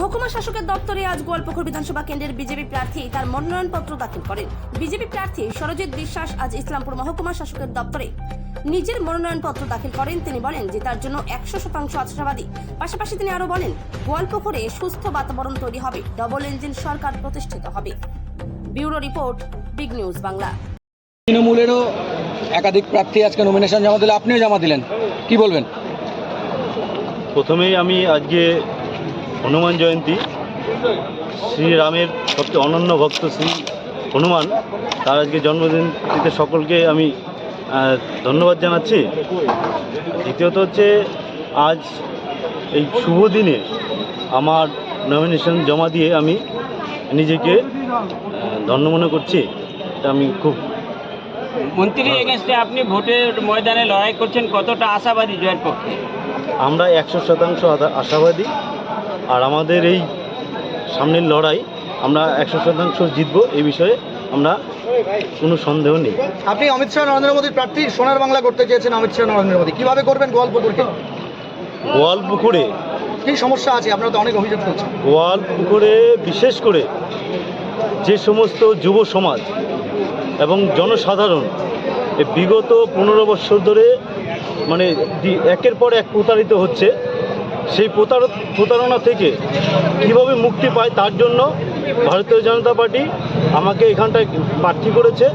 মহকুমা শাসকের দপ্তরে আজ গোয়ালপুকুর বিধানসভা কেন্দ্রের বিজেপি প্রার্থী তার মনোনয়নপত্র দাখিল করেন। বিজেপি প্রার্থী সরজিৎ বিশ্বাস আজ ইসলামপুর মহকুমা শাসকের দপ্তরে নিজের মনোনয়নপত্র দাখিল করেন। তিনি বলেন যে তার জন্য 100% আশাবাদী। পাশাপাশি তিনি আরো বলেন, গোয়ালপুকুরে সুস্থ বাতাবরণ তৈরি হবে, ডবল ইঞ্জিন সরকার প্রতিষ্ঠিত হবে। Bureau report, big news Bangla. তৃণমূলেরও একাধিক প্রার্থী আজকে নমিনেশন জমা দিলে, আপনিও জমা দিলেন, কি বলবেন? প্রথমেই আমি আজকে হনুমান জয়ন্তী, শ্রীরামের সবচেয়ে অনন্য ভক্ত শ্রী হনুমান, তার আজকে জন্মদিনটিতে সকলকে আমি ধন্যবাদ জানাচ্ছি। দ্বিতীয়ত হচ্ছে, আজ এই শুভ দিনে আমার নমিনেশন জমা দিয়ে আমি নিজেকে ধন্য মনে করছি। আমি খুব মন্ত্রীর এগেনস্টে আপনি ভোটের ময়দানে লড়াই করছেন, কতটা আশাবাদী জয়ের পক্ষে? আমরা 100% আশাবাদী, আর আমাদের এই সামনের লড়াই আমরা 100% জিতব, এই বিষয়ে আমরা কোনো সন্দেহ নেই। আপনি অমিত শাহ নরেন্দ্র মোদীর প্রার্থী, সোনার বাংলা করতে চেয়েছেন অমিত শাহ নরেন্দ্র মোদী, কিভাবে করবেন গোয়ালপুকুরকে? গোয়ালপুকুরে কী সমস্যা আছে? আপনারা তো অনেক অভিযোগ করছেন। গোয়ালপুকুরে বিশেষ করে যে সমস্ত যুব সমাজ এবং জনসাধারণ বিগত 15 বছর ধরে মানে একের পর এক প্রতারিত হচ্ছে, সেই প্রতারণা থেকে কীভাবে মুক্তি পায় তার জন্য ভারতীয় জনতা পার্টি আমাকে এখানটায় প্রার্থী করেছে।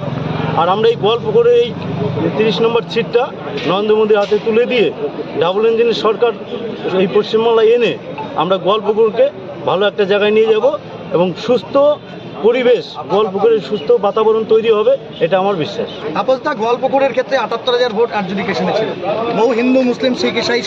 আর আমরা এই গোয়ালপুকুরে এই 30 নম্বর সিটটা নরেন্দ্র মোদীর হাতে তুলে দিয়ে ডাবল ইঞ্জিনের সরকার এই পশ্চিমবাংলায় এনে আমরা গোয়ালপুকুরকে ভালো একটা জায়গায় নিয়ে যাব এবং সুস্থ পরিবেশ, গোয়ালপুকুরের সুস্থ বাতাবরণ তৈরি হবে, এটা আমার বিশ্বাস। আপসদা গোয়ালপুকুরের ক্ষেত্রে 78,000 ভোট আরজুডিকেশনে ছিল। বহু হিন্দু, মুসলিম, শিখ, ইসাই